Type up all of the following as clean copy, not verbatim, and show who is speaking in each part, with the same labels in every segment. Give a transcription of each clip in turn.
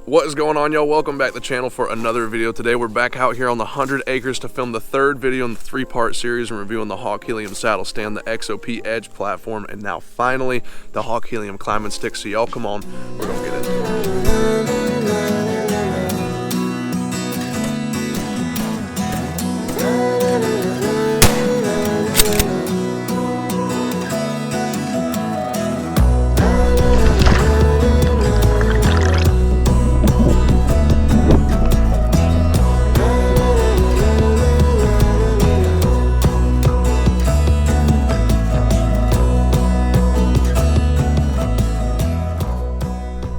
Speaker 1: What is going on, y'all? Welcome back to the channel for another video. Today we're back out here on the 100 acres to film the third video in the three-part series and reviewing the Hawk Helium saddle stand, the XOP Edge platform, and now finally the Hawk Helium climbing stick. So y'all come on, we're gonna get into it.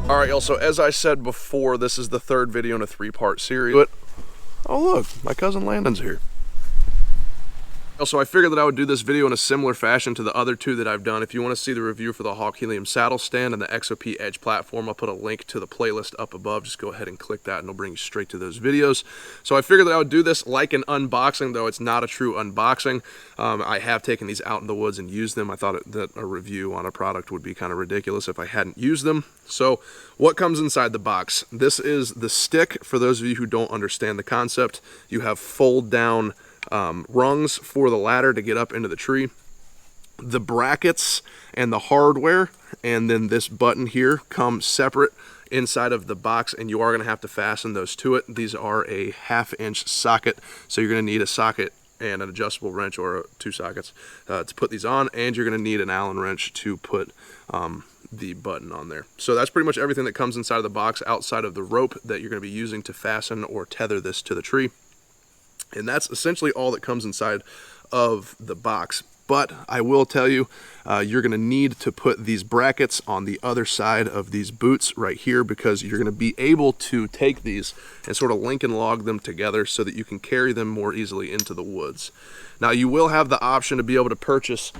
Speaker 1: Alright, y'all, so as I said before, this is the third video in a three-part series. But, oh look, my cousin Landon's here. Also, I figured that I would do this video in a similar fashion to the other two that I've done. If you want to see the review for the Hawk Helium saddle stand and the XOP Edge platform, I'll put a link to the playlist up above. Just go ahead and click that and it'll bring you straight to those videos. So I figured that I would do this like an unboxing, though it's not a true unboxing. I have taken these out in the woods and used them. I thought that a review on a product would be kind of ridiculous if I hadn't used them. So what comes inside the box? This is the stick. For those of you who don't understand the concept, you have fold down rungs for the ladder to get up into the tree, the brackets and the hardware, and then this button here come separate inside of the box, and you are going to have to fasten those to it. These are a 1/2-inch socket, so you're going to need a socket and an adjustable wrench, or two sockets, to put these on, and you're going to need an Allen wrench to put the button on there. So that's pretty much everything that comes inside of the box outside of the rope that you're going to be using to fasten or tether this to the tree. And that's essentially all that comes inside of the box. But I will tell you, you're going to need to put these brackets on the other side of these boots right here, because you're going to be able to take these and sort of link and log them together so that you can carry them more easily into the woods. Now, you will have the option to be able to purchase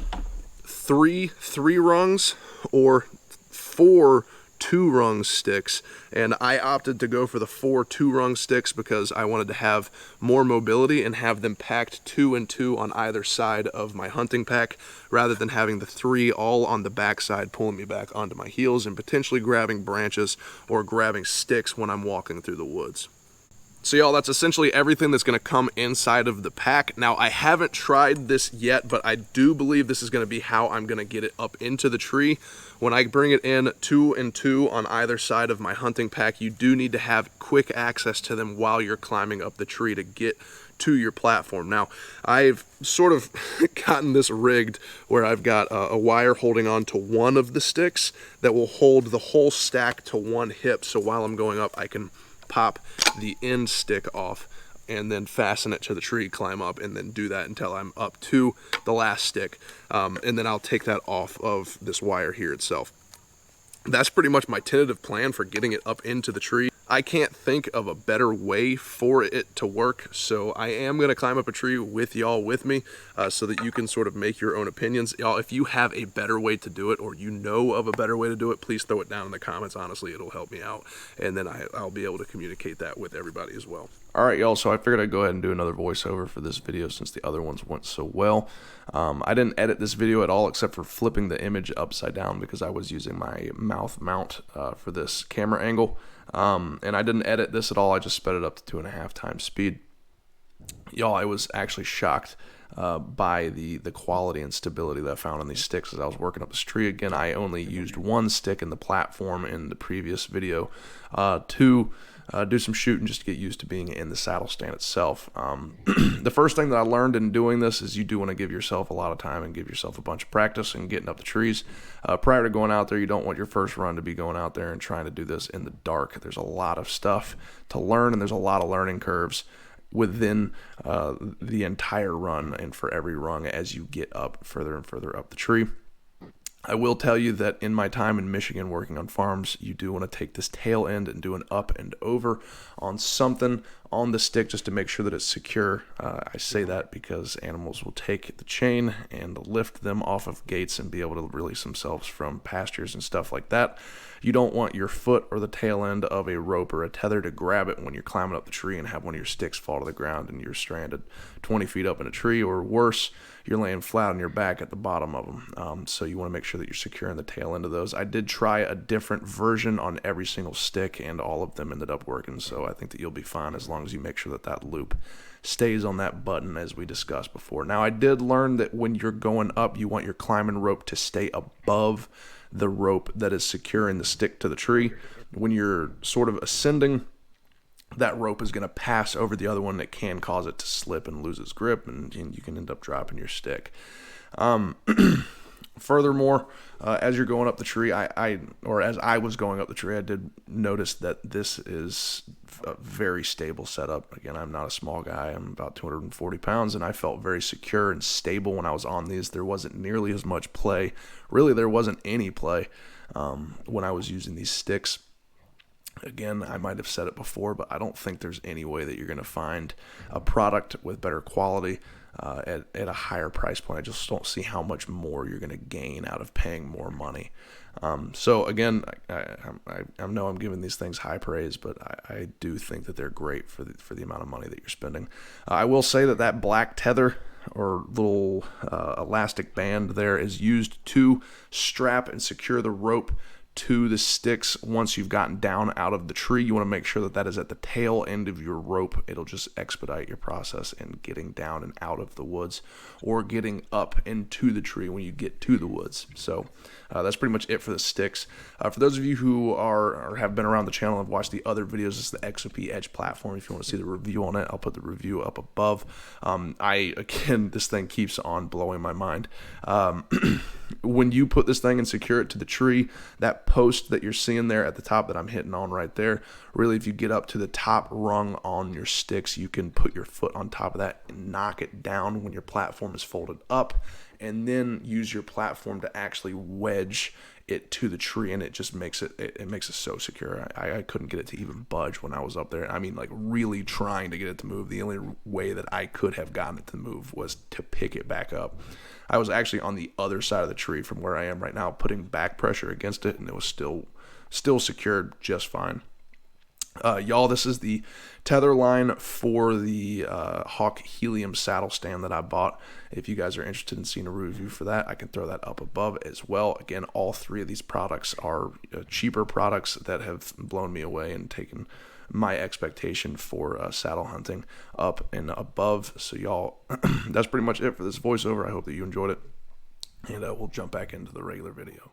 Speaker 1: three rungs or 4 2-rung sticks, and I opted to go for the 4 2-rung sticks because I wanted to have more mobility and have them packed 2 and 2 on either side of my hunting pack, rather than having the 3 all on the back side pulling me back onto my heels and potentially grabbing branches or grabbing sticks when I'm walking through the woods. So y'all, that's essentially everything that's going to come inside of the pack. Now, I haven't tried this yet, but I do believe this is going to be how I'm going to get it up into the tree. When I bring it in 2 and 2 on either side of my hunting pack, you do need to have quick access to them while you're climbing up the tree to get to your platform. Now, I've sort of gotten this rigged where I've got a wire holding on to one of the sticks that will hold the whole stack to one hip, so while I'm going up, I can pop the end stick off and then fasten it to the tree, climb up, and then do that until I'm up to the last stick, and then I'll take that off of this wire here itself. That's pretty much my tentative plan for getting it up into the tree. I can't think of a better way for it to work, so I am going to climb up a tree with y'all with me, so that you can sort of make your own opinions. Y'all, if you have a better way to do it, or you know of a better way to do it, please throw it down in the comments. Honestly, it'll help me out, and then I'll be able to communicate that with everybody as well. Alright, y'all, so I figured I'd go ahead and do another voiceover for this video since the other ones went so well. I didn't edit this video at all except for flipping the image upside down because I was using my mouth mount for this camera angle. And I didn't edit this at all. I just sped it up to 2.5 times speed. Y'all, I was actually shocked by the quality and stability that I found on these sticks as I was working up this tree. Again, I only used one stick in the platform in the previous video to do some shooting just to get used to being in the saddle stand itself. The first thing that I learned in doing this is you do want to give yourself a lot of time and give yourself a bunch of practice and getting up the trees. Prior to going out there, you don't want your first run to be going out there and trying to do this in the dark. There's a lot of stuff to learn, and there's a lot of learning curves within the entire run and for every rung as you get up further and further up the tree. I will tell you that in my time in Michigan working on farms, you do want to take this tail end and do an up and over on something on the stick just to make sure that it's secure. I say that because animals will take the chain and lift them off of gates and be able to release themselves from pastures and stuff like that. You don't want your foot or the tail end of a rope or a tether to grab it when you're climbing up the tree and have one of your sticks fall to the ground and you're stranded 20 feet up in a tree, or worse, you're laying flat on your back at the bottom of them. So you want to make sure sure that you're securing the tail end of those. I did try a different version on every single stick, and all of them ended up working, so I think that you'll be fine as long as you make sure that that loop stays on that button as we discussed before. Now, I did learn that when you're going up, you want your climbing rope to stay above the rope that is securing the stick to the tree. When you're sort of ascending, that rope is going to pass over the other one that can cause it to slip and lose its grip, and you can end up dropping your stick. Furthermore, as you're going up the tree, as I was going up the tree, I did notice that this is a very stable setup. Again, I'm not a small guy. I'm about 240 pounds, and I felt very secure and stable when I was on these. There wasn't nearly as much play. Really, there wasn't any play when I was using these sticks. Again, I might have said it before, but I don't think there's any way that you're going to find a product with better quality at a higher price point. I just don't see how much more you're going to gain out of paying more money. So again, I know I'm giving these things high praise, but I do think that they're great for the amount of money that you're spending. I will say that black tether or little elastic band there is used to strap and secure the rope to the sticks. Once you've gotten down out of the tree, you want to make sure that that is at the tail end of your rope. It'll just expedite your process in getting down and out of the woods, or getting up into the tree when you get to the woods. So that's pretty much it for the sticks. For those of you who are or have been around the channel and have watched the other videos, this is the XOP Edge platform. If you want to see the review on it, I'll put the review up above. Again, this thing keeps on blowing my mind. When you put this thing and secure it to the tree, that post that you're seeing there at the top that I'm hitting on right there, really, if you get up to the top rung on your sticks, you can put your foot on top of that and knock it down when your platform is folded up, and then use your platform to actually wedge it to the tree, and it just makes it makes it so secure. I couldn't get it to even budge when I was up there. I mean, like, really trying to get it to move. The only way that I could have gotten it to move was to pick it back up. I was actually on the other side of the tree from where I am right now, putting back pressure against it, and it was still secured just fine. Y'all, this is the tether line for the Hawk Helium saddle stand that I bought. If you guys are interested in seeing a review for that, I can throw that up above as well. Again, all three of these products are cheaper products that have blown me away and taken my expectation for saddle hunting up and above. So y'all, that's pretty much it for this voiceover. I hope that you enjoyed it, and we'll jump back into the regular video.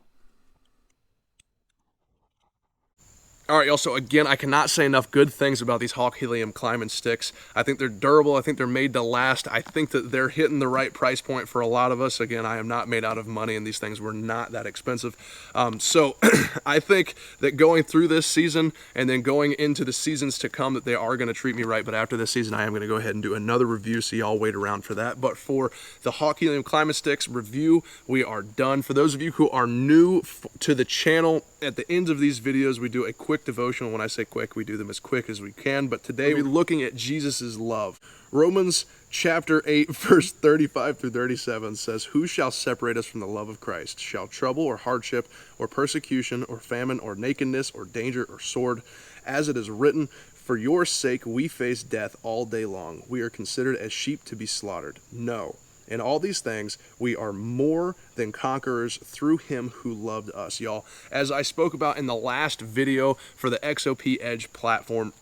Speaker 1: All right, y'all, so again, I cannot say enough good things about these Hawk Helium climbing sticks. I think they're durable. I think they're made to last. I think that they're hitting the right price point for a lot of us. Again, I am not made out of money, and these things were not that expensive. So I think that going through this season and then going into the seasons to come, that they are going to treat me right. But after this season, I am going to go ahead and do another review, so y'all wait around for that. But for the Hawk Helium climbing sticks review, we are done. For those of you who are new to the channel, at the ends of these videos, we do a quick devotional. When I say quick, we do them as quick as we can. But today we're looking at Jesus's love. Romans chapter 8, verse 35 through 37 says, "Who shall separate us from the love of Christ? Shall trouble or hardship or persecution or famine or nakedness or danger or sword? As it is written, for your sake we face death all day long. We are considered as sheep to be slaughtered. No. In all these things, we are more than conquerors through him who loved us." Y'all, as I spoke about in the last video for the XOP Edge platform,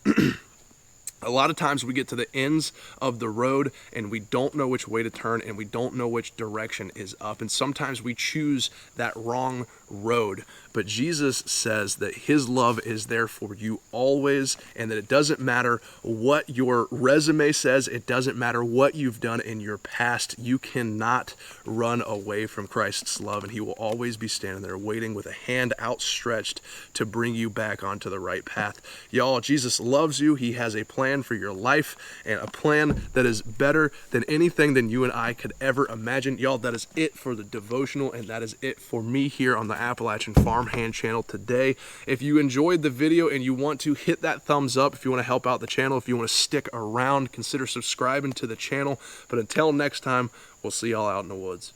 Speaker 1: a lot of times we get to the ends of the road and we don't know which way to turn, and we don't know which direction is up. And sometimes we choose that wrong road. But Jesus says that his love is there for you always, and that it doesn't matter what your resume says. It doesn't matter what you've done in your past. You cannot run away from Christ's love, and he will always be standing there waiting with a hand outstretched to bring you back onto the right path. Y'all, Jesus loves you. He has a plan for your life, and a plan that is better than anything than you and I could ever imagine. Y'all, that is it for the devotional, and that is it for me here on the Appalachian Farmhand channel today. If you enjoyed the video and you want to hit that thumbs up, if you want to help out the channel, if you want to stick around, consider subscribing to the channel. But until next time, we'll see y'all out in the woods.